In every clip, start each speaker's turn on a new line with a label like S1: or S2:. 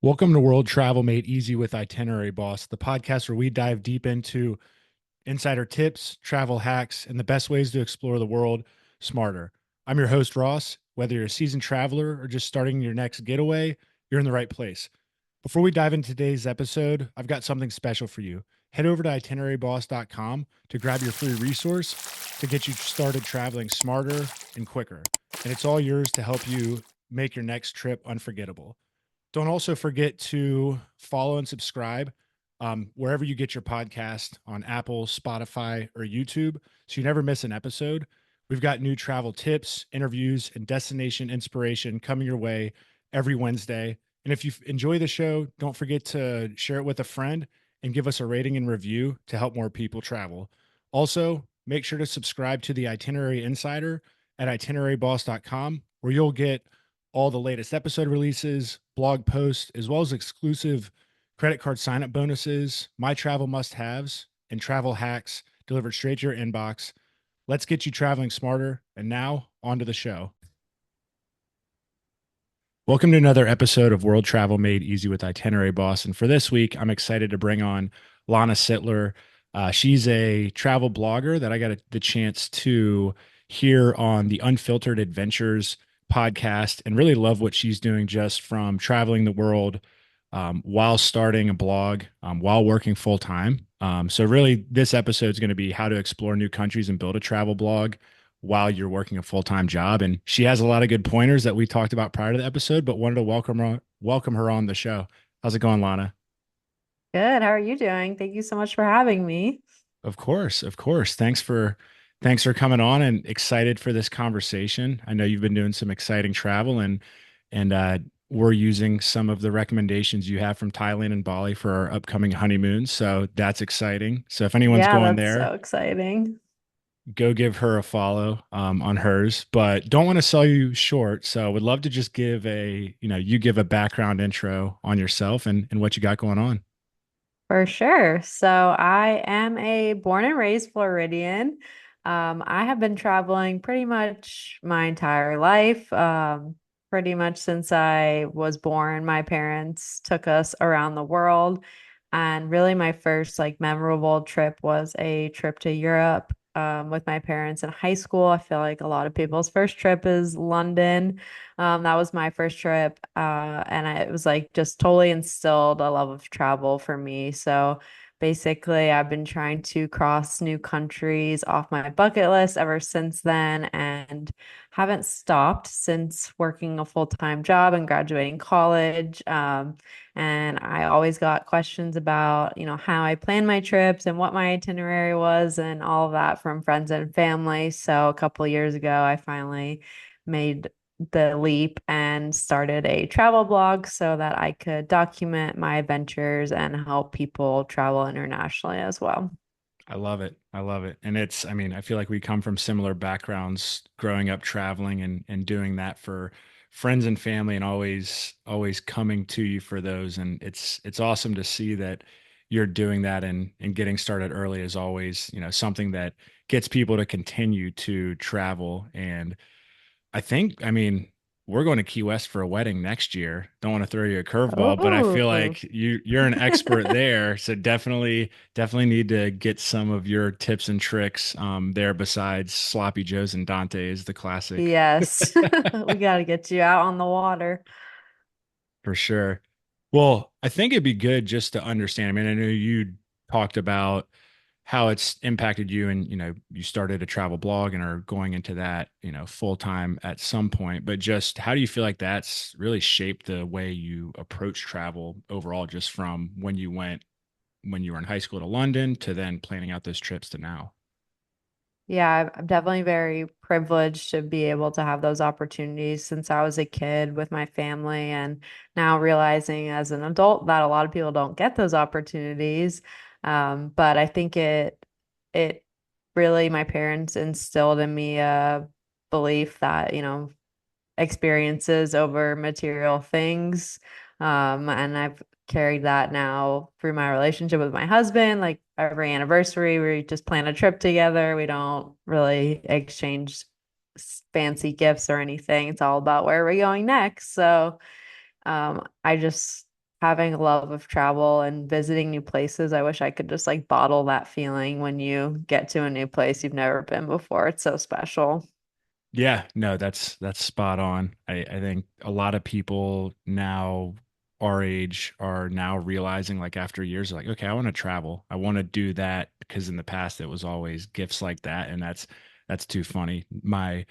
S1: Welcome to World Travel Made Easy with Itinerary Boss, the podcast where we dive deep into insider tips, travel hacks, and the best ways to explore the world smarter. I'm your host, Ross. Whether you're a seasoned traveler or just starting your next getaway, you're in the right place. Before we dive into today's episode, I've got something special for you. Head over to itineraryboss.com to grab your free resource to get you started traveling smarter and quicker. And it's all yours to help you make your next trip unforgettable. Don't also forget to follow and subscribe wherever you get your podcast on Apple, Spotify, or YouTube so you never miss an episode. We've got new travel tips, interviews, and destination inspiration coming your way every Wednesday. And if you enjoy the show, don't forget to share it with a friend and give us a rating and review to help more people travel. Also, make sure to subscribe to the Itinerary Insider at itineraryboss.com, where you'll get all the latest episode releases, blog posts, as well as exclusive credit card sign up bonuses, my travel must haves, and travel hacks delivered straight to your inbox. Let's get you traveling smarter. And now, on to the show. Welcome to another episode of World Travel Made Easy with Itinerary Boss. And for this week, I'm excited to bring on Lana Sitler. She's a travel blogger that I got the chance to hear on the Unfiltered Adventures podcast and really love what she's doing just from traveling the world while starting a blog, while working full time. So, really, this episode is going to be how to explore new countries and build a travel blog while you're working a full-time job. And she has a lot of good pointers that we talked about prior to the episode, but wanted to welcome her on the show. How's it going, Lana?
S2: Good. How are you doing? Thank you so much for having me.
S1: Of course, of course. Thanks for coming on and excited for this conversation. I know you've been doing some exciting travel and we're using some of the recommendations you have from Thailand and Bali for our upcoming honeymoon. So that's exciting. So if anyone's
S2: Yeah,
S1: going
S2: that's
S1: there,
S2: so exciting.
S1: go give her a follow on hers, but don't want to sell you short. So would love to just you give a background intro on yourself and what you got going on.
S2: For sure. So I am a born and raised Floridian. I have been traveling pretty much my entire life. Pretty much since I was born, my parents took us around the world. And really my first like memorable trip was a trip to Europe, with my parents in high school. I feel like a lot of people's first trip is London. That was my first trip, it was like just totally instilled a love of travel for me. So basically, I've been trying to cross new countries off my bucket list ever since then, and haven't stopped since working a full-time job and graduating college. And I always got questions about, how I plan my trips and what my itinerary was and all of that from friends and family. So a couple of years ago, I finally made the leap and started a travel blog so that I could document my adventures and help people travel internationally as well.
S1: I love it. I love it. And I mean, I feel like we come from similar backgrounds growing up traveling and doing that for friends and family and always coming to you for those. And it's awesome to see that you're doing that and getting started early is always, something that gets people to continue to travel. And I mean, we're going to Key West for a wedding next year. Don't want to throw you a curveball, but I feel
S2: Oh,
S1: like you're an expert there. So definitely need to get some of your tips and tricks there besides Sloppy Joe's and Dante's, the classic.
S2: yes. We got to get you out on the water.
S1: For sure. Well, I think it'd be good just to understand. I mean, I know you talked about how it's impacted you and, you started a travel blog and are going into that, full time at some point, but just how do you feel like that's really shaped the way you approach travel overall, just from when you were in high school to London to then planning out those trips to now?
S2: Yeah, I'm definitely very privileged to be able to have those opportunities since I was a kid with my family, and now realizing as an adult that a lot of people don't get those opportunities. But I think it really, my parents instilled in me a belief that, experiences over material things. And I've carried that now through my relationship with my husband. Like every anniversary, we just plan a trip together. We don't really exchange fancy gifts or anything. It's all about where we're going next. So I just having a love of travel and visiting new places. I wish I could just like bottle that feeling when you get to a new place you've never been before. It's so special.
S1: Yeah, no, that's spot on. I think a lot of people now our age are now realizing like after years like, okay, I want to travel. I want to do that because in the past it was always gifts like that, and that's too funny. My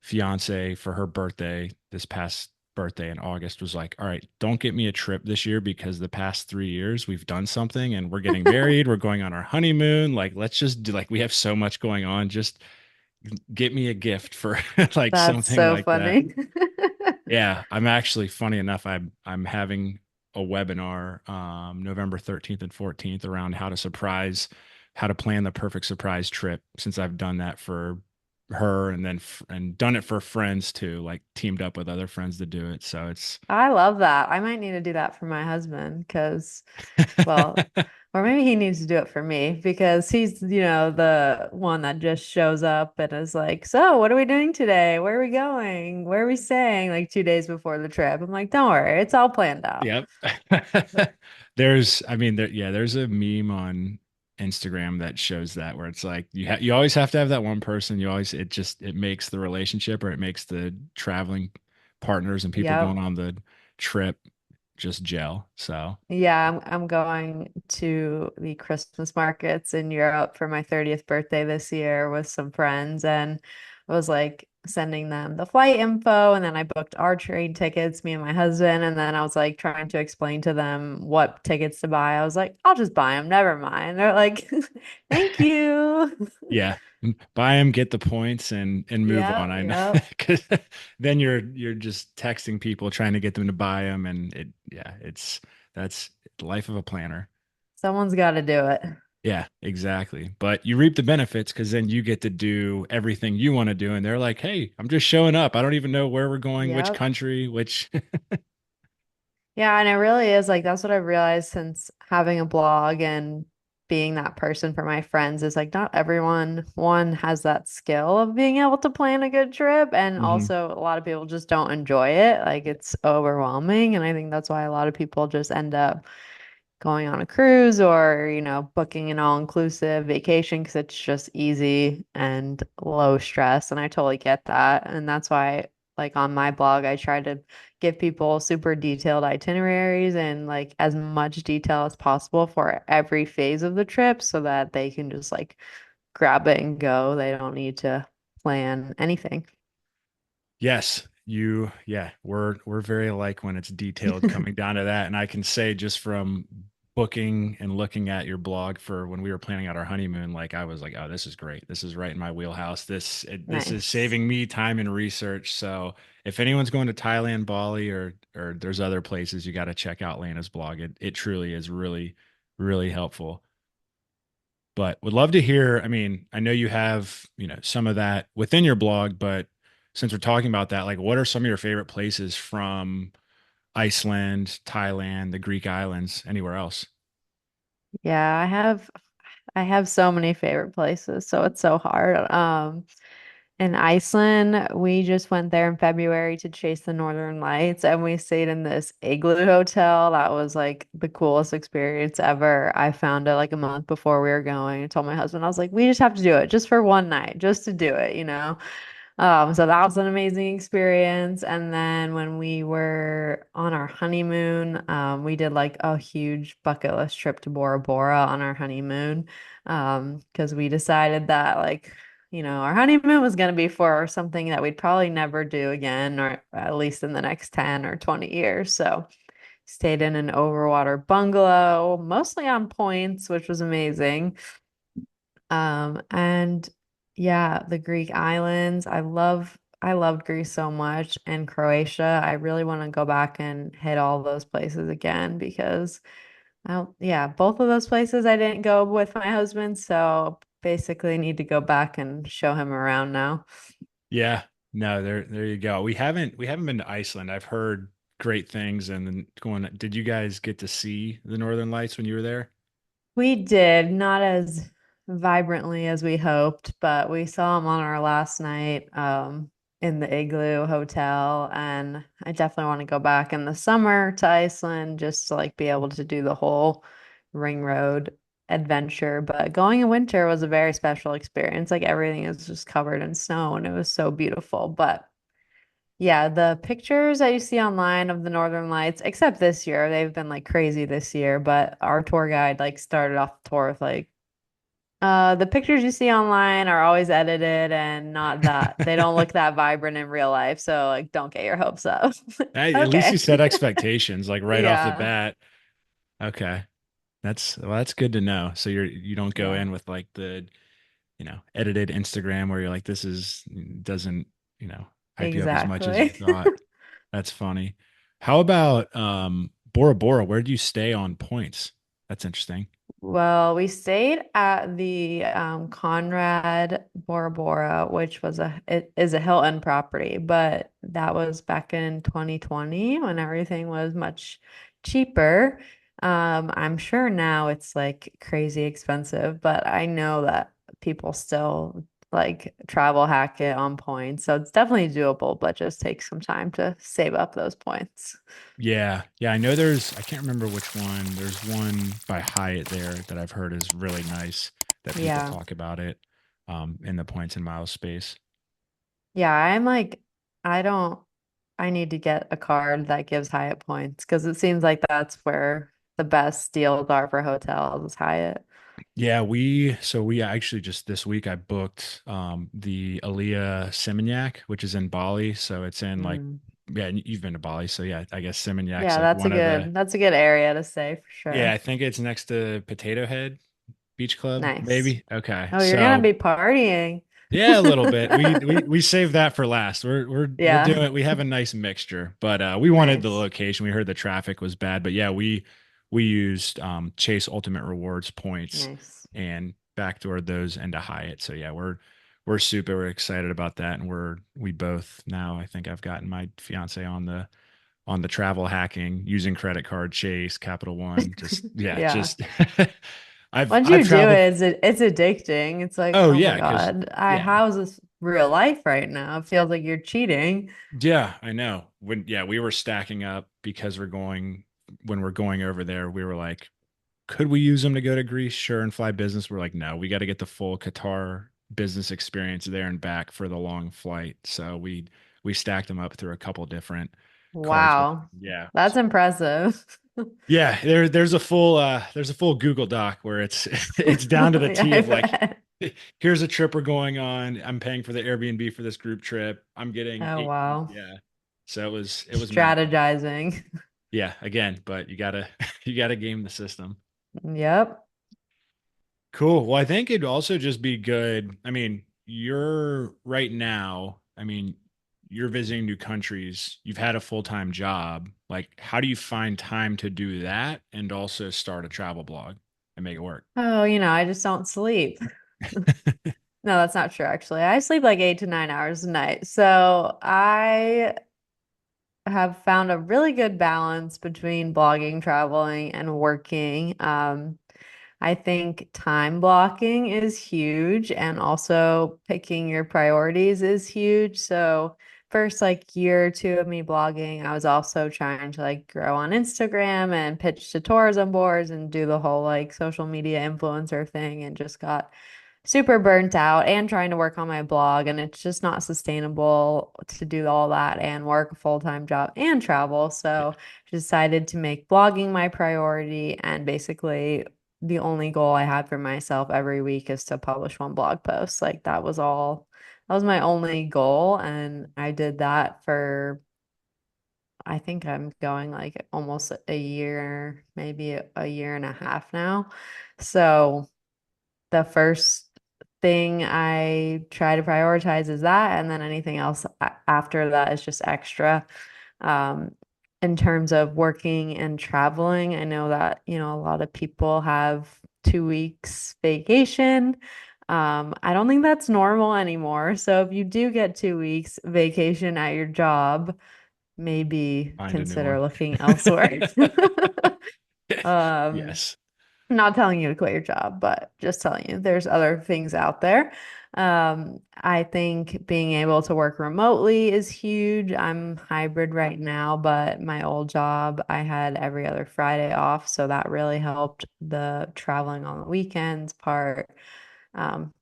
S1: fiance for her birthday this past birthday in August was like, "All right, don't get me a trip this year because the past 3 years we've done something and we're getting married, we're going on our honeymoon. Like, let's just do like we have so much going on. Just get me a gift for like
S2: That's
S1: something
S2: so
S1: like that."
S2: funny.
S1: Yeah, I'm actually funny enough. I'm having a webinar November 13th and 14th around how to plan the perfect surprise trip since I've done that for her and then and done it for friends too, like teamed up with other friends to do it. So it's
S2: I love that. I might need to do that for my husband because, well, or maybe he needs to do it for me because he's, the one that just shows up and is like, "So, what are we doing today? Where are we going? Where are we staying?" Like 2 days before the trip. I'm like, "Don't worry, it's all planned out."
S1: yep. I mean, yeah, there's a meme on Instagram that shows that where it's like you always have to have that one person. You always it makes the relationship or it makes the traveling partners and people going
S2: Yep.
S1: on the trip just gel. So,
S2: Yeah, I'm going to the Christmas markets in Europe for my 30th birthday this year with some friends, and I was like sending them the flight info, and then I booked our train tickets, me and my husband, and then I was like trying to explain to them what tickets to buy. I was like, "I'll just buy them, never mind." They're like, "Thank you."
S1: yeah, buy them, get the points, and move on.
S2: Yep,
S1: I know
S2: yep.
S1: because then you're just texting people trying to get them to buy them, and that's the life of a planner.
S2: Someone's got to do it.
S1: Yeah, exactly. But you reap the benefits because then you get to do everything you want to do, and they're like, "Hey, I'm just showing up. I don't even know where we're going, which
S2: Yep.
S1: country, which."
S2: Yeah, and it really is like that's what I've realized since having a blog and being that person for my friends is like not everyone one has that skill of being able to plan a good trip, and
S1: Mhm.
S2: also a lot of people just don't enjoy it. Like it's overwhelming, and I think that's why a lot of people just end up going on a cruise or, booking an all-inclusive vacation because it's just easy and low stress. And I totally get that. And that's why, like on my blog, I try to give people super detailed itineraries and like as much detail as possible for every phase of the trip so that they can just like grab it and go. They don't need to plan anything.
S1: Yes, yeah, we're very alike when it's detailed coming down to that. And I can say just from booking and looking at your blog for when we were planning out our honeymoon, like I was like, oh, this is great. This is right in my wheelhouse. This is
S2: Nice.
S1: saving me time and research. So if anyone's going to Thailand, Bali, or there's other places, you got to check out Lana's blog. It truly is really, really helpful. But would love to hear. I mean, I know you have, some of that within your blog, but since we're talking about that, like what are some of your favorite places from Iceland, Thailand, the Greek islands, anywhere else?
S2: Yeah, I have so many favorite places, so it's so hard. In Iceland, we just went there in February to chase the Northern Lights, and we stayed in this igloo hotel. That was like the coolest experience ever. I found it like a month before we were going. I told my husband, I was like, we just have to do it just for one night, just to do it. So that was an amazing experience. And then when we were on our honeymoon, we did like a huge bucket list trip to Bora Bora on our honeymoon. Because we decided that like, our honeymoon was going to be for something that we'd probably never do again, or at least in the next 10 or 20 years. So stayed in an overwater bungalow, mostly on points, which was amazing. And yeah, the Greek islands. I loved Greece so much and Croatia. I really want to go back and hit all those places again because yeah, both of those places I didn't go with my husband, so basically need to go back and show him around now.
S1: Yeah, no, there you go. We haven't been to Iceland. I've heard great things and then did you guys get to see the Northern Lights when you were there?
S2: We did, not as vibrantly as we hoped, but we saw him on our last night. in the igloo hotel, and I definitely want to go back in the summer to Iceland just to like be able to do the whole ring road adventure. But going in winter was a very special experience. Like everything is just covered in snow and it was so beautiful. But yeah, the pictures that you see online of the Northern Lights, except this year, they've been like crazy this year, but our tour guide like started off the tour with like the pictures you see online are always edited and not that they don't look that vibrant in real life. So like don't get your hopes up.
S1: Hey, at least you
S2: Okay.
S1: set expectations like right off the
S2: Yeah.
S1: bat. Okay. That's good to know. So you don't go
S2: Yeah.
S1: in with like the, edited Instagram where you're like, this is doesn't, you know, hype you up as much as you
S2: Exactly.
S1: thought. That's funny. How about Bora Bora? Where do you stay on points? That's interesting.
S2: Well, we stayed at the Conrad Bora Bora, which was it is a Hilton property, but that was back in 2020 when everything was much cheaper. I'm sure now it's like crazy expensive, but I know that people still like travel hack it on points. So it's definitely doable, but just takes some time to save up those points.
S1: Yeah. Yeah. I can't remember which one. There's one by Hyatt there that I've heard is really nice that people
S2: Yeah.
S1: talk about it in the points and miles space.
S2: Yeah, I'm like, I don't, I need to get a card that gives Hyatt points because it seems like that's where the best deals are for hotels is Hyatt.
S1: Yeah, so we actually just this week I booked the Aliyah Seminyak, which is in Bali. So it's in like
S2: Mm.
S1: yeah, and you've been to Bali, so yeah, I guess Seminyak's
S2: Yeah,
S1: like one of the
S2: that's a good area to stay for
S1: yeah, I
S2: sure.
S1: think it's next to Potato Head Beach Club,
S2: Nice.
S1: maybe. Okay.
S2: Oh, you're gonna
S1: So
S2: be partying.
S1: yeah, a little bit. We saved that for last. We'll do
S2: Yeah,
S1: it. We have a nice mixture, but we wanted the
S2: nice.
S1: location. We heard the traffic was bad, but yeah, we used Chase Ultimate Rewards points
S2: Nice.
S1: and backdoored those into Hyatt. So yeah, we're super excited about that, and we both now. I think I've gotten my fiance on the travel hacking using credit card, Chase, Capital One. Just yeah,
S2: Yeah.
S1: just I've
S2: Once
S1: I've
S2: you do
S1: traveled.
S2: it, it's addicting. It's like,
S1: Oh
S2: oh my
S1: yeah, because
S2: God,
S1: yeah.
S2: how is this real life right now? It feels like you're cheating.
S1: Yeah, I know. We were stacking up because when we're going over there, we were like, could we use them to go to Greece? Sure, and fly business. We're like, no, we got to get the full Qatar business experience there and back for the long flight. So we stacked them up through a couple different cards. But
S2: Wow.
S1: yeah.
S2: That's impressive.
S1: Yeah, there's a full Google Doc where it's it's down to the
S2: Yeah,
S1: T
S2: I
S1: of like
S2: bet.
S1: here's a trip we're going on. I'm paying for the Airbnb for this group trip. I'm getting
S2: Oh,
S1: 8 weeks.
S2: wow.
S1: Yeah. So it was massive.
S2: Strategizing.
S1: Yeah, again, but you gotta you gotta game the system.
S2: Yep.
S1: Cool. Well, I think it'd also just be good. I mean, you're right now, I mean, you're visiting new countries. You've had a full-time job. Like, how do you find time to do that and also start a travel blog and make it work?
S2: Oh, I just don't sleep. No, that's not true, actually. I sleep like 8 to 9 hours a night. So I have found a really good balance between blogging, traveling, and working. I think time blocking is huge and also picking your priorities is huge. So first like year or two of me blogging, I was also trying to like grow on Instagram and pitch to tourism boards and do the whole like social media influencer thing and just got super burnt out and trying to work on my blog, and it's just not sustainable to do all that and work a full-time job and travel. So I decided to make blogging my priority, and basically the only goal I had for myself every week is to publish one blog post. Like that was my only goal, and I did that for I think I'm going like almost a year, maybe a year and a half now. So the first thing I try to prioritize is that, and then anything else after that is just extra. Um, in terms of working and traveling, I know that, a lot of people have 2 weeks vacation. I don't think that's normal anymore. So if you do get 2 weeks vacation at your job, maybe
S1: Find a new
S2: consider
S1: one.
S2: looking elsewhere. Um,
S1: Yes.
S2: I'm not telling you to quit your job, but just telling you there's other things out there. I think being able to work remotely is huge. I'm hybrid right now, but my old job, I had every other Friday off, so that really helped the traveling on the weekends part.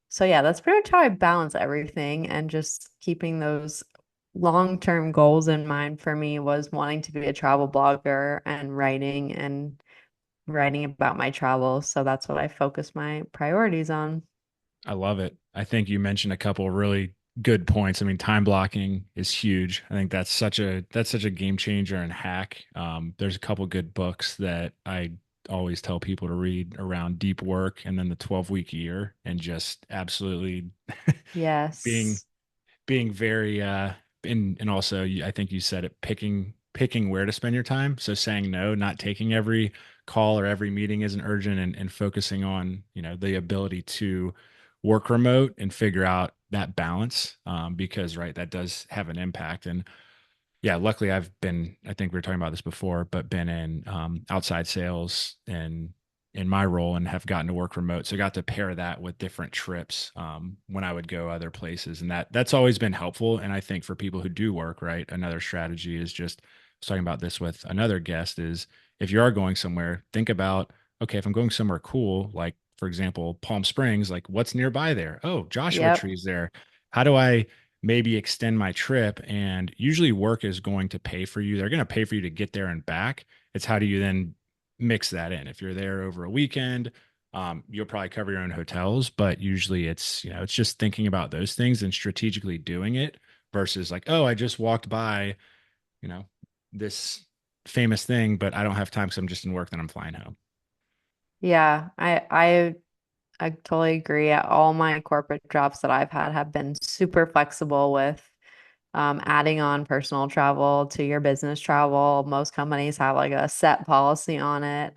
S2: So yeah, that's pretty much how I balance everything and just keeping those long-term goals in mind for me was wanting to be a travel blogger and writing about my travels. So that's what I focus my priorities on.
S1: I love it. I think you mentioned a couple of really good points. I mean, time blocking is huge. I think that's such a game changer and hack. There's a couple good books that I always tell people to read around deep work and then the 12-week year and just absolutely being
S2: Yes.
S1: being very and also I think you said it, picking where to spend your time. So saying no, not taking every call or every meeting isn't urgent, and focusing on, the ability to work remote and figure out that balance, because right, that does have an impact. And yeah, luckily I think we were talking about this before, but been in outside sales and in my role and have gotten to work remote. So I got to pair that with different trips when I would go other places. And that's always been helpful. And I think for people who do work, right, another strategy is just, I was talking about this with another guest, is if you are going somewhere, think about, okay, if I'm going somewhere cool, like for example, Palm Springs, like what's nearby there? Oh, Joshua
S2: Yep.
S1: Tree's there. How do I maybe extend my trip? And usually work is going to pay for you. They're going to pay for you to get there and back. It's how do you then mix that in? If you're there over a weekend, you'll probably cover your own hotels, but usually it's just thinking about those things and strategically doing it versus like, oh, I just walked by, you know, this famous thing, but I don't have time because I'm just in work, then I'm flying home.
S2: Yeah, I totally agree. All my corporate jobs that I've had have been super flexible with adding on personal travel to your business travel. Most companies have like a set policy on it.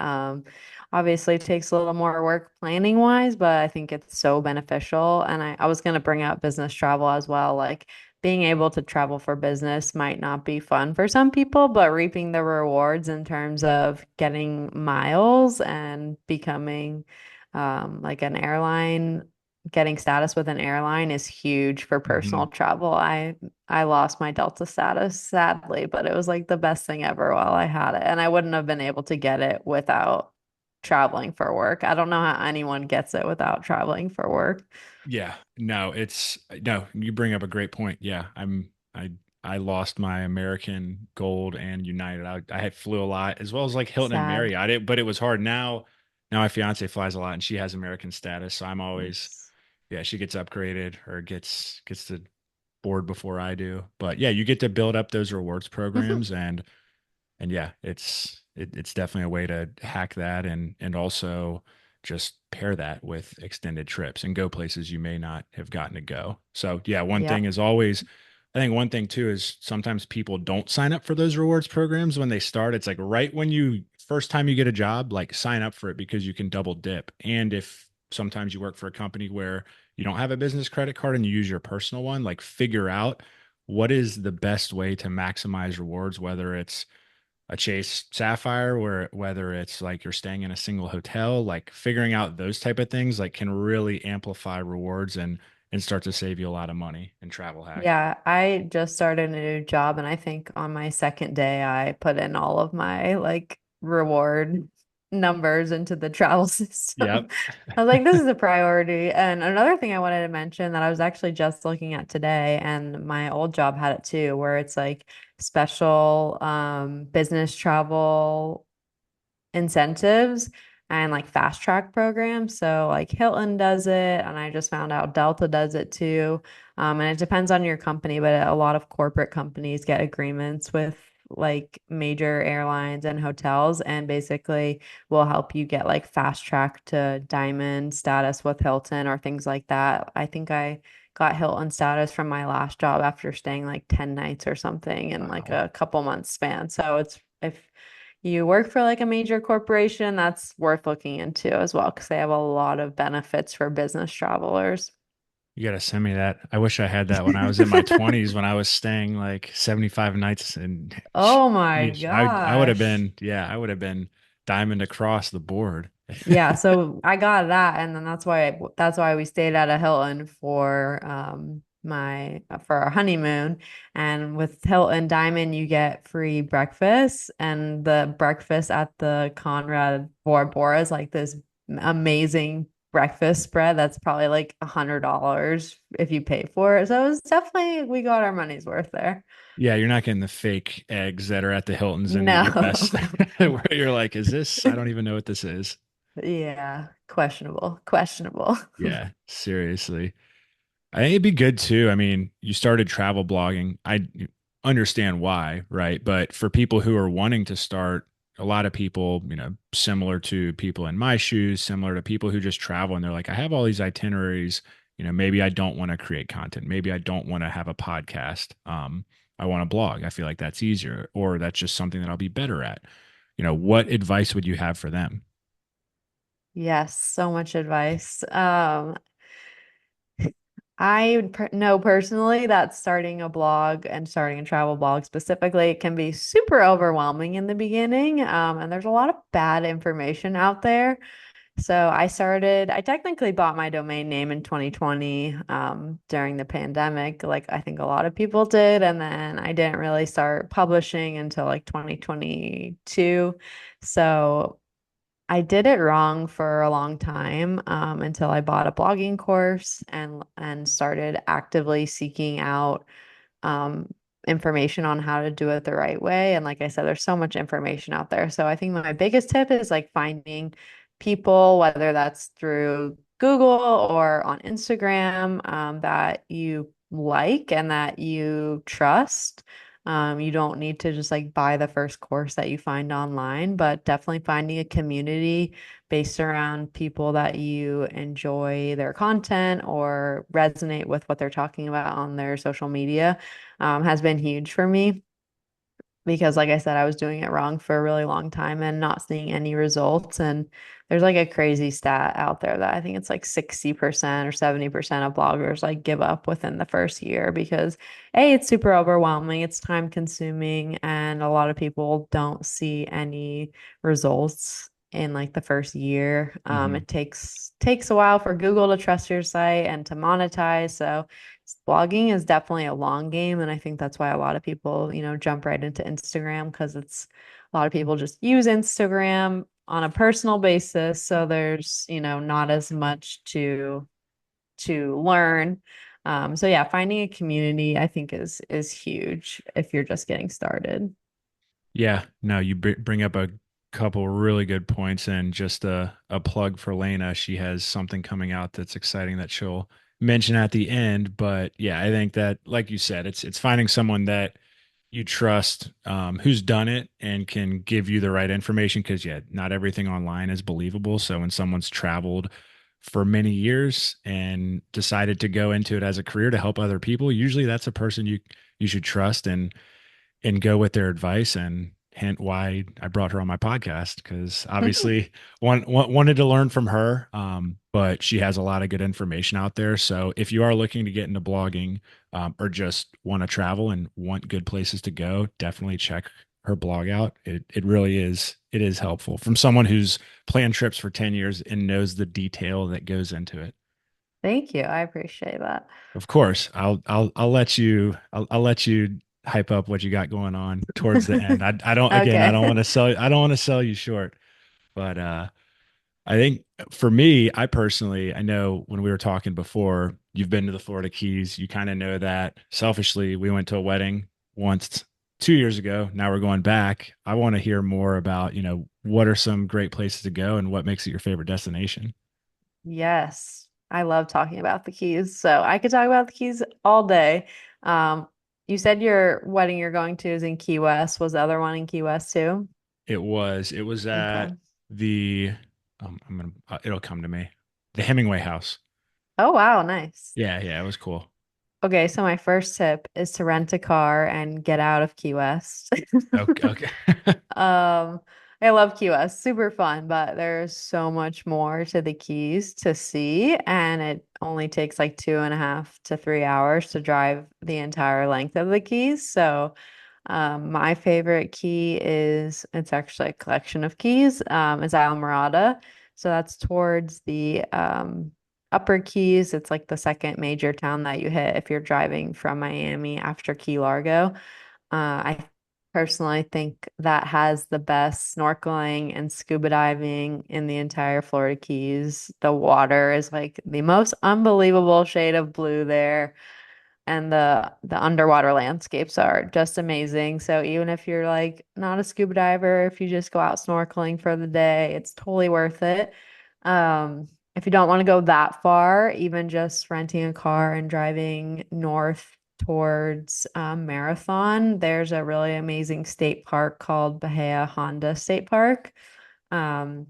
S2: Obviously, it takes a little more work planning wise, but I think it's so beneficial. And I was going to bring up business travel as well. Like being able to travel for business might not be fun for some people, but reaping the rewards in terms of getting miles and becoming like an airline getting status with an airline is huge for personal
S1: Mhm.
S2: travel. I lost my Delta status sadly, but it was like the best thing ever while I had it. And I wouldn't have been able to get it without traveling for work. I don't know how anyone gets it without traveling for work.
S1: Yeah, no, no, you bring up a great point. Yeah, I lost my American Gold and United. I had flew a lot as well as like Hilton and
S2: Sad.
S1: Marriott. But it was hard. Now my fiance flies a lot and she has American status, so I'm always,
S2: Nice.
S1: yeah, she gets upgraded or gets to board before I do. But yeah, you get to build up those rewards programs, and yeah, it's definitely a way to hack that, and also just pair that with extended trips and go places you may not have gotten to go. So yeah, one thing
S2: Yep.
S1: is always, I think one thing too is sometimes people don't sign up for those rewards programs when they start. It's like right when you first time you get a job, like sign up for it because you can double dip. And if sometimes you work for a company where you don't have a business credit card and you use your personal one, like figure out what is the best way to maximize rewards, whether it's a Chase Sapphire, where whether it's like you're staying in a single hotel, like figuring out those type of things like can really amplify rewards and start to save you a lot of money and travel hack.
S2: Yeah, I just started a new job and I think on my second day I put in all of my like reward numbers into the travel system.
S1: Yep.
S2: I was like, this is a priority. And another thing I wanted to mention that I was actually just looking at today, and my old job had it too, where it's like special business travel incentives and like fast track programs. So like Hilton does it, and I just found out Delta does it too. And it depends on your company, but a lot of corporate companies get agreements with like major airlines and hotels, and basically will help you get like fast track to diamond status with Hilton or things like that. I think I got Hilton status from my last job after staying like 10 nights or something in like
S1: Wow.
S2: a couple months span. So it's if you work for like a major corporation, that's worth looking into as well because they have a lot of benefits for business travelers.
S1: You gotta send me that. I wish I had that when I was in my 20s when I was staying like 75 nights, and
S2: Oh my
S1: sheesh, I would have
S2: gosh.
S1: been, yeah, I would have been diamond across the board.
S2: Yeah, so I got that, and then that's why we stayed at a Hilton for my for our honeymoon. And with Hilton Diamond, you get free breakfast, and the breakfast at the Conrad Bora Bora is like this amazing breakfast spread that's probably like $100 if you pay for it. So it was definitely we got our money's worth there.
S1: Yeah, you're not getting the fake eggs that are at the Hiltons in the
S2: No.
S1: US where you're like, is this? I don't even know what this is.
S2: Yeah, questionable, questionable.
S1: Yeah, seriously. I think it'd be good too. I mean, you started travel blogging. I understand why, right? But for people who are wanting to start, a lot of people, similar to people in my shoes, similar to people who just travel and they're like, I have all these itineraries. Maybe I don't want to create content. Maybe I don't want to have a podcast. I want to blog. I feel like that's easier, or that's just something that I'll be better at. What advice would you have for them?
S2: Yes, so much advice. Know personally that starting a blog and starting a travel blog specifically can be super overwhelming in the beginning. And there's a lot of bad information out there. So I technically bought my domain name in 2020, during the pandemic, like I think a lot of people did. And then I didn't really start publishing until like 2022. So I did it wrong for a long time, until I bought a blogging course and started actively seeking out um, information on how to do it the right way. And like I said, there's so much information out there. So I think my biggest tip is like finding people, whether that's through Google or on Instagram, that you like and that you trust. You don't need to just like buy the first course that you find online, but definitely finding a community based around people that you enjoy their content or resonate with what they're talking about on their social media, has been huge for me because like I said, I was doing it wrong for a really long time and not seeing any results. And there's like a crazy stat out there that I think it's like 60% or 70% of bloggers like give up within the first year because A, it's super overwhelming, it's time consuming, and a lot of people don't see any results in like the first year.
S1: Hmm.
S2: It takes a while for Google to trust your site and to monetize. So blogging is definitely a long game, and I think that's why a lot of people, jump right into Instagram because it's a lot of people just use Instagram on a personal basis, so there's, not as much to learn. So yeah, finding a community I think is huge if you're just getting started.
S1: Yeah, no, you bring up a couple really good points, and just a plug for Lena. She has something coming out that's exciting that she'll mention at the end. But yeah, I think that, like you said, it's finding someone that you trust, who's done it and can give you the right information. Because yeah, not everything online is believable. So when someone's traveled for many years and decided to go into it as a career to help other people, usually that's a person you should trust and go with their advice, and hint why I brought her on my podcast, because obviously wanted to learn from her. But she has a lot of good information out there. So if you are looking to get into blogging, or just want to travel and want good places to go, definitely check her blog out. It really is helpful from someone who's planned trips for 10 years and knows the detail that goes into it.
S2: Thank you. I appreciate that.
S1: Of course, I'll let you hype up what you got going on towards the end. I don't again,
S2: Okay.
S1: I don't want to sell you short, but I think for me, I personally, I know when we were talking before, you've been to the Florida Keys. You kind of know that. Selfishly, we went to a wedding once 2 years ago. Now we're going back. I want to hear more about, what are some great places to go and what makes it your favorite destination.
S2: Yes, I love talking about the Keys. So I could talk about the Keys all day. Um, you said your wedding you're going to is in Key West. Was the other one in Key West too?
S1: It was at
S2: Okay.
S1: the it'll come to me. The Hemingway House.
S2: Oh, wow, nice.
S1: Yeah, yeah, it was cool.
S2: Okay, so my first tip is to rent a car and get out of Key West.
S1: Okay, okay.
S2: Um, I love Key West, super fun, but there's so much more to the Keys to see, and it only takes like 2.5 to 3 hours to drive the entire length of the Keys. So, my favorite key is it's actually a collection of keys. Is Islamorada. So that's towards the Upper Keys. It's like the second major town that you hit if you're driving from Miami after Key Largo. I personally think that has the best snorkeling and scuba diving in the entire Florida Keys. The water is like the most unbelievable shade of blue there, and the underwater landscapes are just amazing. So even if you're like not a scuba diver, if you just go out snorkeling for the day, it's totally worth it. If you don't want to go that far, even just renting a car and driving north towards Marathon, there's a really amazing state park called Bahia Honda State Park. Um,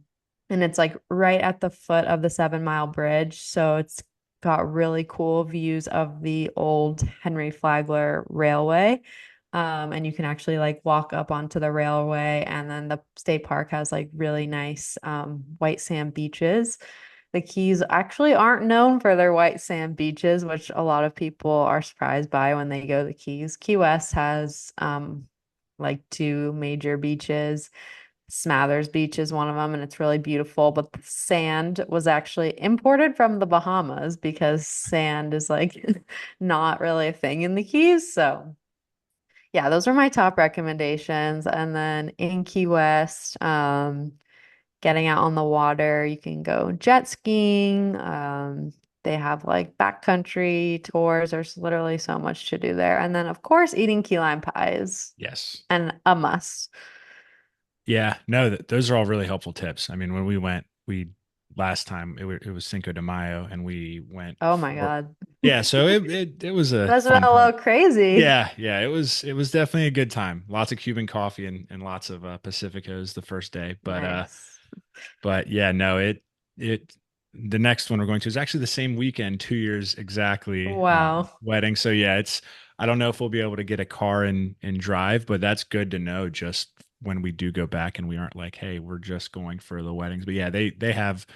S2: and it's like right at the foot of the 7 Mile Bridge. So it's got really cool views of the old Henry Flagler Railway. And you can actually like walk up onto the railway, and then the state park has like really nice white sand beaches. The Keys actually aren't known for their white sand beaches, which a lot of people are surprised by when they go to the Keys. Key West has like two major beaches. Smathers Beach is one of them, and it's really beautiful. But the sand was actually imported from the Bahamas because sand is like not really a thing in the Keys. So, yeah, those are my top recommendations. And then in Key West, getting out on the water, you can go jet skiing. They have like backcountry tours. There's literally so much to do there. And then, of course, eating key lime pies
S1: Yes.
S2: and a must.
S1: Yeah, no, those are all really helpful tips. I mean, when we went, we last time it was Cinco de Mayo, and we went
S2: Oh my
S1: for
S2: God.
S1: yeah. So it was a
S2: That's been
S1: fun
S2: a
S1: time.
S2: little crazy.
S1: Yeah, yeah, it was definitely a good time. Lots of Cuban coffee and lots of Pacificos the first day,
S2: Nice.
S1: but yeah, no, it the next one we're going to is actually the same weekend, 2 years exactly,
S2: Wow.
S1: wedding. So yeah, it's I don't know if we'll be able to get a car and drive, but that's good to know just when we do go back and we aren't like, hey, we're just going for the weddings. But yeah, they have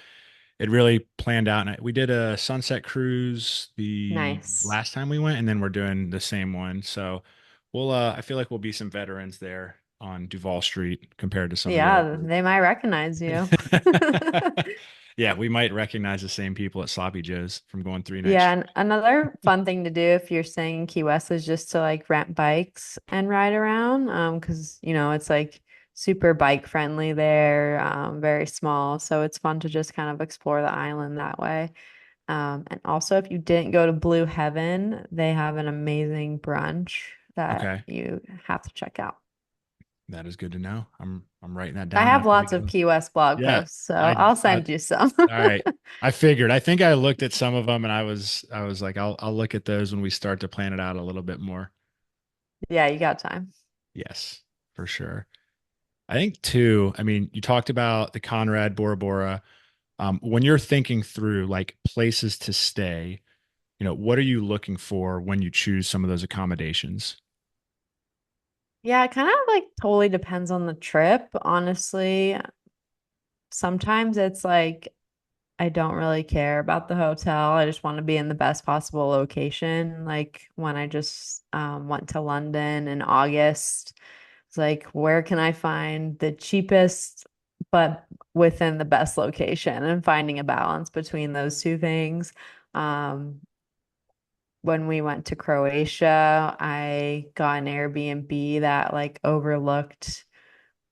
S1: it really planned out. And we did a sunset cruise the
S2: Nice.
S1: last time we went, and then we're doing the same one. So we'll I feel like we'll be some veterans there on Duval Street compared to some of the other
S2: Yeah,
S1: groups.
S2: they might recognize you.
S1: Yeah, we might recognize the same people at Sloppy Joe's from going 3 nights.
S2: Yeah, and another fun thing to do if you're staying in Key West is just to like rent bikes and ride around. Because it's like super bike friendly there, very small. So it's fun to just kind of explore the island that way. And also if you didn't go to Blue Heaven, they have an amazing brunch that
S1: Okay,
S2: you have to check out.
S1: that is good to know. I'm writing that
S2: I
S1: down
S2: have
S1: after we
S2: lots of
S1: go.
S2: Key West blog
S1: Yeah,
S2: posts, so
S1: I
S2: I'll
S1: I
S2: send you some.
S1: all right. I figured. I think I looked at some of them, and I was like, I'll look at those when we start to plan it out a little bit more.
S2: Yeah, you got time.
S1: Yes, for sure. I think too. I mean, you talked about the Conrad Bora Bora. When you're thinking through like places to stay, what are you looking for when you choose some of those accommodations?
S2: Yeah, it kind of like totally depends on the trip, honestly. Sometimes it's like I don't really care about the hotel. I just want to be in the best possible location. Like when I just went to London in August, it's like where can I find the cheapest but within the best location, and finding a balance between those two things. Um, when we went to Croatia, I got an Airbnb that like overlooked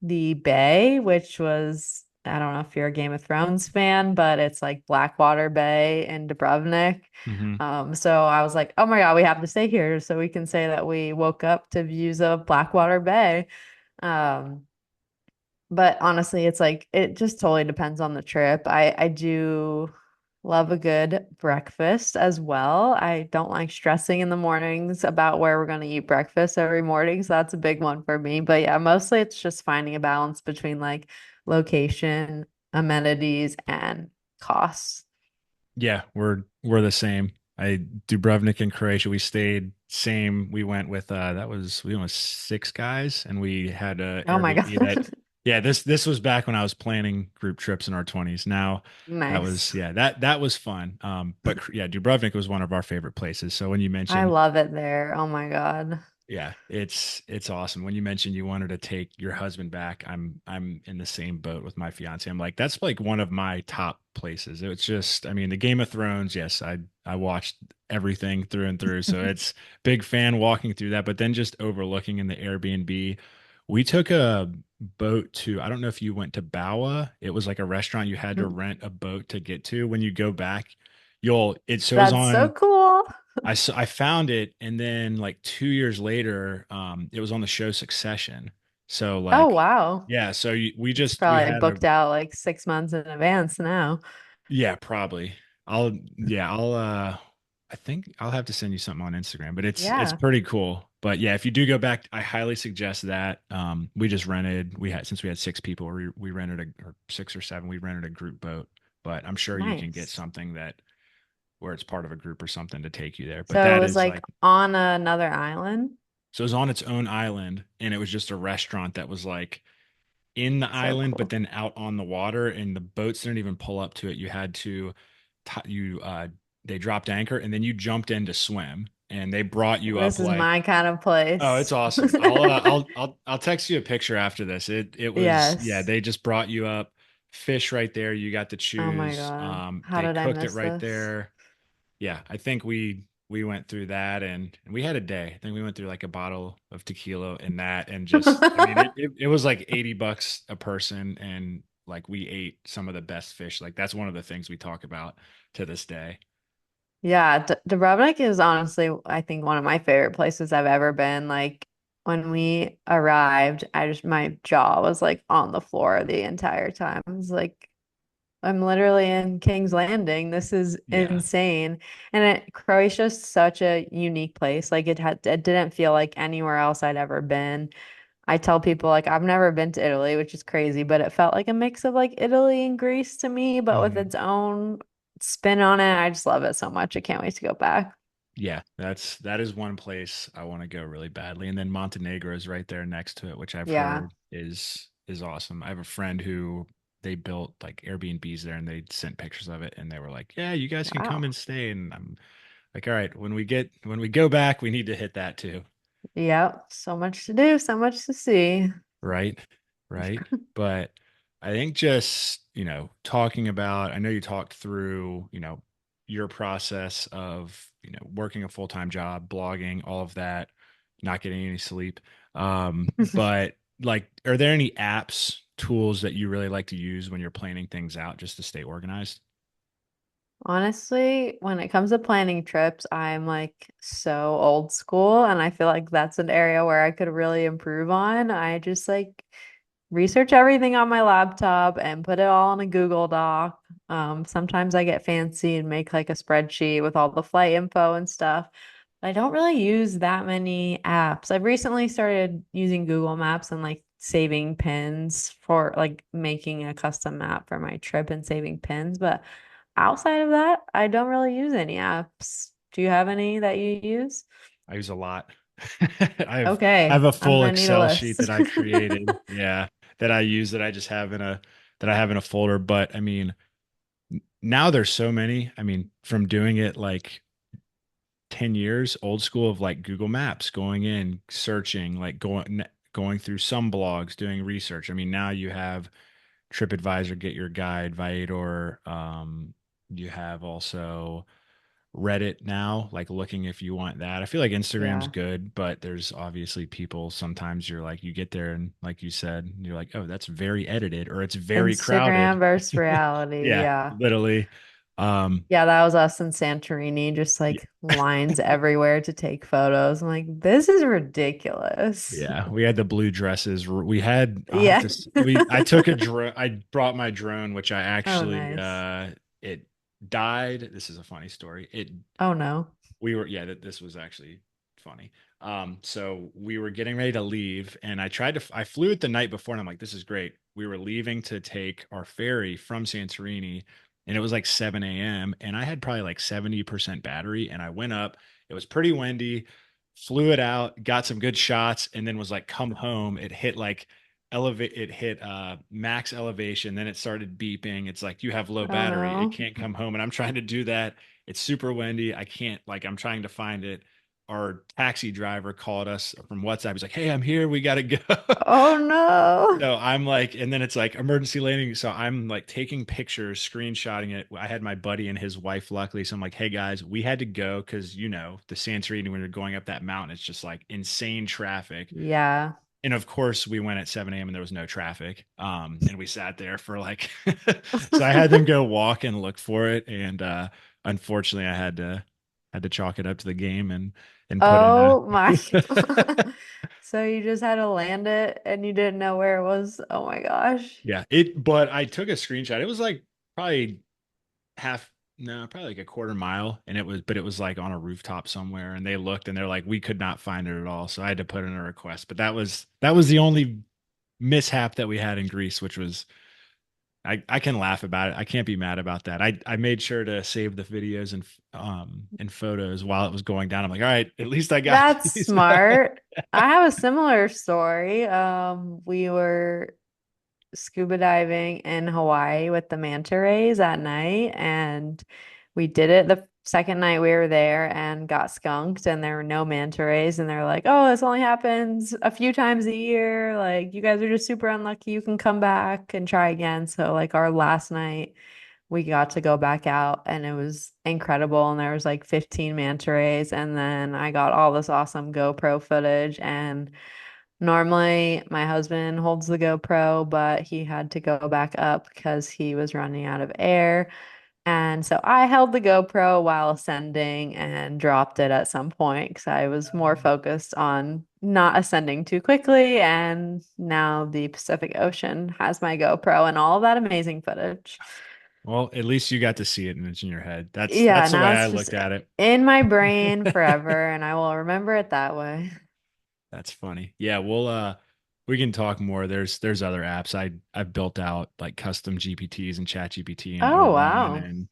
S2: the bay, which was, I don't know if you're a Game of Thrones fan, but it's like Blackwater Bay in Dubrovnik.
S1: Hmm.
S2: So I was like, oh my God, we have to stay here so we can say that we woke up to views of Blackwater Bay. Um, but honestly, it's like it just totally depends on the trip. I do love a good breakfast as well. I don't like stressing in the mornings about where we're going to eat breakfast every morning, so that's a big one for me. But yeah, mostly it's just finding a balance between like location, amenities, and costs.
S1: Yeah, we're the same. I Dubrovnik in Croatia. We stayed same. We went with we went with 6 guys, and we had a
S2: Oh my
S1: Airbnb that.
S2: God.
S1: Yeah, this was back when I was planning group trips in our 20s. Now that was
S2: Nice.
S1: yeah that was fun. But yeah, Dubrovnik was one of our favorite places. So when you
S2: I
S1: mentioned
S2: love it there. Oh my God.
S1: Yeah, it's awesome. When you mentioned you wanted to take your husband back, I'm in the same boat with my fiance. I'm like, that's like one of my top places. It's just, I mean, the Game of Thrones, yes, I watched everything through and through. So it's big fan walking through that, but then just overlooking in the Airbnb. We took a boat to, I don't know if you went to Bawa. It was like a restaurant you had to rent a boat to get to. When you go back, it was
S2: That's so
S1: on
S2: cool.
S1: I found it, and then like 2 years later, it was on the show Succession. So
S2: Oh,
S1: like,
S2: wow.
S1: yeah, so
S2: It's
S1: we
S2: probably
S1: had a
S2: booked out like 6 months in advance now.
S1: yeah, probably. I'll I think I'll have to send you something on Instagram, but it's
S2: Yeah,
S1: pretty cool. But yeah, if you do go back, I highly suggest that. We just rented. We had since we had 6 people, we rented or 6 or 7. We rented a group boat, but I'm sure you can get
S2: nice.
S1: something that where it's part of a group or something to take you there. But
S2: So it
S1: that
S2: was
S1: is
S2: like
S1: like
S2: on another island.
S1: So it was on its own island, and it was just a restaurant that was like in the
S2: So
S1: island, but
S2: cool.
S1: then out on the water, and the boats didn't even pull up to it. You had to, they dropped anchor, and then you jumped in to swim, and they brought you up
S2: This is
S1: like,
S2: my kind of
S1: oh, it's
S2: place.
S1: awesome. I'll text you a picture after this. It was yeah,
S2: Yes.
S1: they just brought you up, fish right there. You got to
S2: Oh my
S1: choose.
S2: God. How
S1: They
S2: did I
S1: cooked it
S2: miss
S1: right
S2: this?
S1: there. Yeah, I think we went through that, and we had a day. I think we went through like a bottle of tequila and that, and just I mean it was like $80 a person, and like we ate some of the best fish. Like that's one of the things we talk about to this day.
S2: Yeah, D Dubrovnik is honestly, I think, one of my favorite places I've ever been. Like when we arrived, my jaw was like on the floor the entire time. I was like, I'm literally in King's Landing. This is
S1: Yeah.
S2: insane. And Croatia's such a unique place. Like it didn't feel like anywhere else I'd ever been. I tell people like I've never been to Italy, which is crazy, but it felt like a mix of like Italy and Greece to me, but with
S1: Mhm.
S2: its own spin on it. I just love it so much. I can't wait to go back.
S1: Yeah, that is one place I want to go really badly. And then Montenegro is right there next to it, which I've
S2: Yeah.
S1: heard is awesome. I have a friend who they built like Airbnbs there and they sent pictures of it and they were like, "Yeah, you guys can come
S2: Wow.
S1: and stay." And I'm like, "All right, when we go back, we need to hit that too."
S2: Yep. So much to do, so much to see.
S1: Right. Right. But I think just, talking about, I know you talked through, your process of, working a full-time job, blogging, all of that, not getting any sleep. But like, are there any apps, tools that you really like to use when you're planning things out just to stay organized?
S2: Honestly, when it comes to planning trips, I'm like so old school, and I feel like that's an area where I could really improve on. I just like research everything on my laptop and put it all in a Google Doc. Sometimes I get fancy and make like a spreadsheet with all the flight info and stuff. I don't really use that many apps. I've recently started using Google Maps and like saving pins for like making a custom map for my trip and saving pins, but outside of that, I don't really use any apps. Do you have any that you use?
S1: I use a lot. I have
S2: Okay,
S1: a
S2: I'm
S1: full
S2: gonna need a
S1: Excel sheet
S2: list.
S1: that I created. Yeah, that I use that I just have that I have in a folder. But I mean, now there's so many. I mean, from doing it like 10 years old school of like Google Maps, going in, searching, like going through some blogs, doing research. I mean, now you have TripAdvisor, Get Your Guide, Viator. You have also Reddit now, like looking if you want that. I feel like Instagram's
S2: Yeah.
S1: good, but there's obviously people sometimes you're like you get there and like you said, you're like, "Oh, that's very edited or it's very crowded."
S2: Instagram versus reality.
S1: Yeah,
S2: Yeah.
S1: literally. Um
S2: Yeah, that was us in Santorini, just
S1: y-
S2: like lines everywhere to take photos. I'm like, this is ridiculous.
S1: yeah, we had the blue dresses. We had I'll have to
S2: Yeah.
S1: we I took a drone. I brought my drone which I
S2: Oh,
S1: actually
S2: nice.
S1: it died. This is a funny story. It
S2: Oh, no.
S1: we were yeah this was actually funny. So we were getting ready to leave and I flew it the night before and I'm like, this is great. We were leaving to take our ferry from Santorini and it was like 7 a.m. and I had probably like 70% battery and I went up. It was pretty windy, flew it out, got some good shots, and then was like, come home. It hit like elevate it hit max elevation, then it started beeping. It's like you have low
S2: Oh,
S1: battery, it
S2: no.
S1: can't come home. And I'm trying to do that, it's super windy. I can't, like, I'm trying to find it. our taxi driver called us from WhatsApp. He's like, "Hey, I'm here. We gotta go."
S2: Oh no.
S1: So I'm like, and then it's like emergency landing. So I'm like taking pictures, screenshotting it. I had my buddy and his wife, luckily. So I'm like, hey guys, we had to go because the Santorini, when you're going up that mountain, it's just like insane traffic.
S2: Yeah.
S1: And of course, we went at 7 a.m. and there was no traffic. And we sat there for like, so I had them go walk and look for it. And unfortunately, I had to chalk it up to the game and put in
S2: Oh my
S1: a
S2: God. So you just had to land it and you didn't know where it was. Oh my gosh.
S1: yeah, but I took a screenshot. It was like probably half, no, probably like a quarter mile. And it was like on a rooftop somewhere. And they looked and they're like, we could not find it at all. So I had to put in a request. But that was the only mishap that we had in Greece, which was, I can laugh about it. I can't be mad about that. I made sure to save the videos and photos while it was going down. I'm like, all right, at least I got
S2: That's
S1: these.
S2: smart. I have a similar story. We were scuba diving in Hawaii with the manta rays at night, and we did it the second night we were there and got skunked, and there were no manta rays, and they're like, "Oh, this only happens a few times a year. Like, you guys are just super unlucky. You can come back and try again." So, like, our last night, we got to go back out and it was incredible. And there was like 15 manta rays. And then I got all this awesome GoPro footage. And normally my husband holds the GoPro, but he had to go back up because he was running out of air. And so I held the GoPro while ascending and dropped it at some point because I was more focused on not ascending too quickly. And now the Pacific Ocean has my GoPro and all of that amazing footage.
S1: Well, at least you got to see it and it's in your head. That's
S2: Yeah,
S1: that's the way
S2: now
S1: I
S2: it's just
S1: looked at it.
S2: in my brain forever, and I will remember it that way.
S1: That's funny. Yeah, we can talk more. There's other apps. I've built out like custom GPTs and chat GPT and
S2: Oh,
S1: O1
S2: wow.
S1: and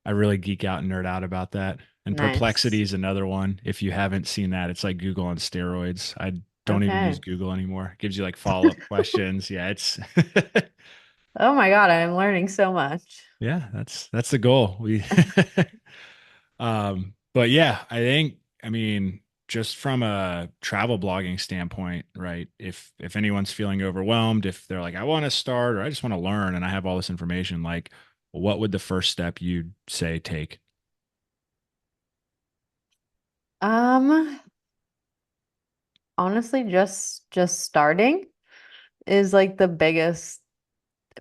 S1: I really geek out and nerd out about that. And Perplexity
S2: Nice.
S1: is another one. If you haven't seen that, it's like Google on steroids. I don't even use
S2: Okay.
S1: Google anymore. It gives you like follow-up questions. Yeah, it's
S2: Oh my God, I'm learning so much.
S1: yeah, that's the goal. We but yeah, I mean, just from a travel blogging standpoint, right? If anyone's feeling overwhelmed, if they're like, I want to start or I just want to learn and I have all this information, like what would the first step you'd say take?
S2: Um, Honestly, just starting is like the biggest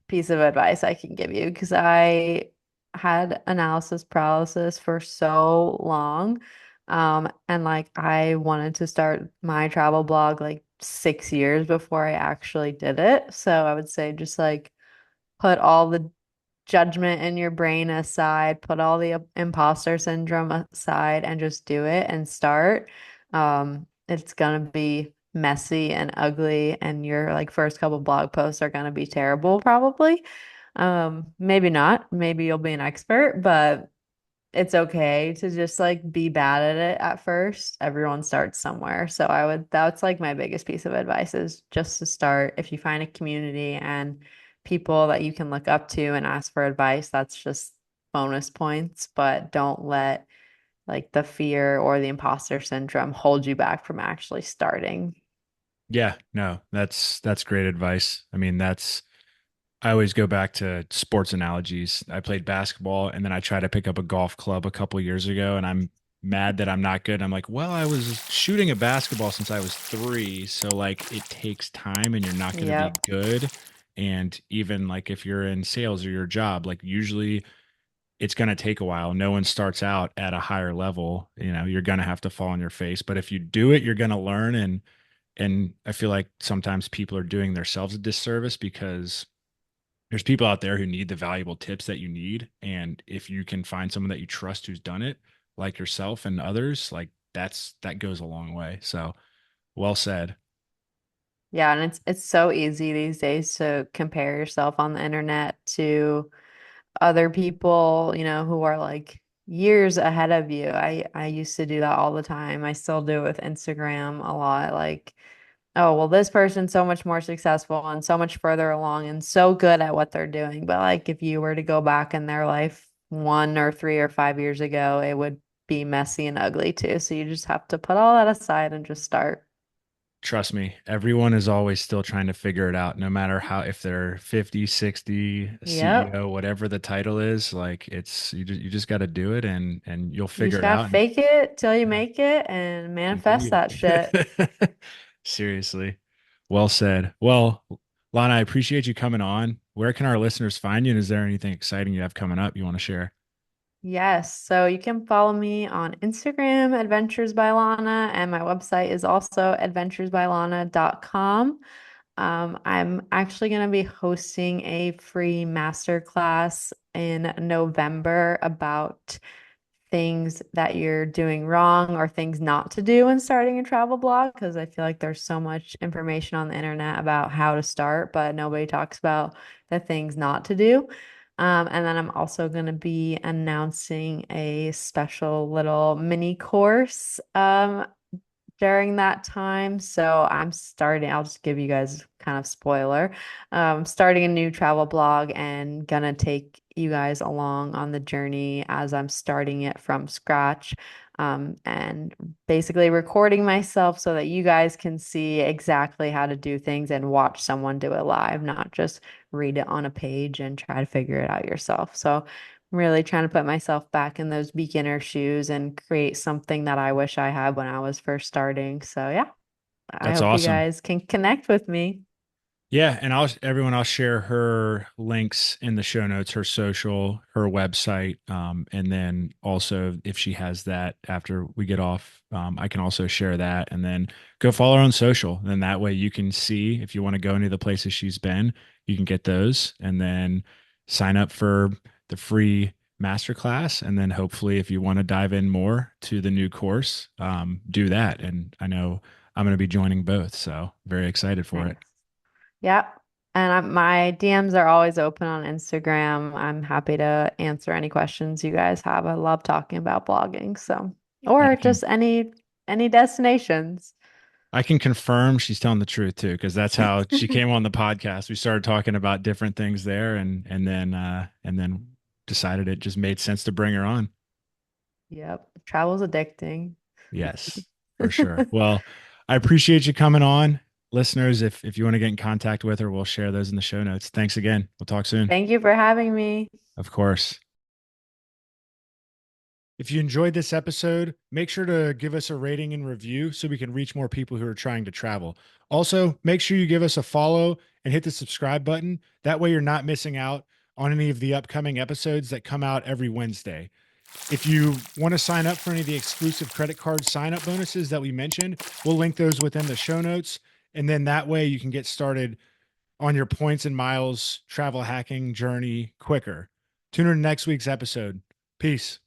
S2: piece of advice I can give you because I had analysis paralysis for so long. And like I wanted to start my travel blog like 6 years before I actually did it. So I would say just like put all the judgment in your brain aside, put all the imposter syndrome aside, and just do it and start. It's gonna be messy and ugly, and your like first couple blog posts are gonna be terrible, probably. Maybe not. Maybe you'll be an expert, but it's okay to just like be bad at it at first. Everyone starts somewhere. So that's like my biggest piece of advice is just to start. If you find a community and people that you can look up to and ask for advice, that's just bonus points, but don't let like the fear or the imposter syndrome hold you back from actually starting.
S1: Yeah, no, that's great advice. I mean, I always go back to sports analogies. I played basketball and then I tried to pick up a golf club a couple years ago and I'm mad that I'm not good. I'm like, well, I was shooting a basketball since I was 3, so like it takes time and you're not going to be
S2: Yep.
S1: good. And even like if you're in sales or your job, like usually it's going to take a while. No one starts out at a higher level. You're going to have to fall on your face, but if you do it, you're going to learn and I feel like sometimes people are doing themselves a disservice because there's people out there who need the valuable tips that you need. And if you can find someone that you trust who's done it, like yourself and others, like that goes a long way. So well said.
S2: Yeah, and it's so easy these days to compare yourself on the internet to other people, who are like years ahead of you. I used to do that all the time. I still do it with Instagram a lot. Like, oh, well, this person's so much more successful and so much further along and so good at what they're doing. But like if you were to go back in their life 1 or 3 or 5 years ago, it would be messy and ugly too. So you just have to put all that aside and just start.
S1: Trust me, everyone is always still trying to figure it out, no matter how, if they're 50, 60,
S2: Yep.
S1: CEO, whatever the title is, like it's you just got to do it and you'll
S2: You
S1: figure
S2: just
S1: it
S2: gotta
S1: out and
S2: fake it till you
S1: yeah,
S2: make it and manifest
S1: continue.
S2: that shit.
S1: Seriously. Well said. Well, Lana, I appreciate you coming on. Where can our listeners find you? And is there anything exciting you have coming up you want to share?
S2: Yes, so you can follow me on Instagram, Adventures by Lana, and my website is also adventuresbylana.com. I'm actually going to be hosting a free masterclass in November about things that you're doing wrong or things not to do when starting a travel blog because I feel like there's so much information on the internet about how to start, but nobody talks about the things not to do. And then I'm also going to be announcing a special little mini course during that time. So I'll just give you guys kind of spoiler. Starting a new travel blog and gonna take you guys along on the journey as I'm starting it from scratch. And basically recording myself so that you guys can see exactly how to do things and watch someone do it live, not just read it on a page and try to figure it out yourself. So I'm really trying to put myself back in those beginner shoes and create something that I wish I had when I was first starting. So yeah, I
S1: That's
S2: hope you
S1: awesome.
S2: guys can connect with me.
S1: Yeah, and I'll share her links in the show notes, her social, her website, and then also if she has that after we get off, I can also share that, and then go follow her on social. And that way you can see if you want to go into the places she's been, you can get those, and then sign up for the free masterclass, and then hopefully if you want to dive in more to the new course, do that. And I know I'm going to be joining both, so very excited for
S2: Nice.
S1: it.
S2: Yep. And my DMs are always open on Instagram. I'm happy to answer any questions you guys have. I love talking about blogging, so
S1: And
S2: or just any destinations.
S1: I can confirm she's telling the truth too, because that's how she came on the podcast. We started talking about different things there, and then decided it just made sense to bring her on.
S2: Yep. Travel's addicting.
S1: Yes, for sure. Well, I appreciate you coming on. Listeners, if you want to get in contact with her, we'll share those in the show notes. Thanks again. We'll talk soon.
S2: Thank you for having me.
S1: Of course. If you enjoyed this episode, make sure to give us a rating and review so we can reach more people who are trying to travel. Also, make sure you give us a follow and hit the subscribe button. That way, you're not missing out on any of the upcoming episodes that come out every Wednesday. If you want to sign up for any of the exclusive credit card sign up bonuses that we mentioned, we'll link those within the show notes. And then that way you can get started on your points and miles travel hacking journey quicker. Tune in to next week's episode. Peace.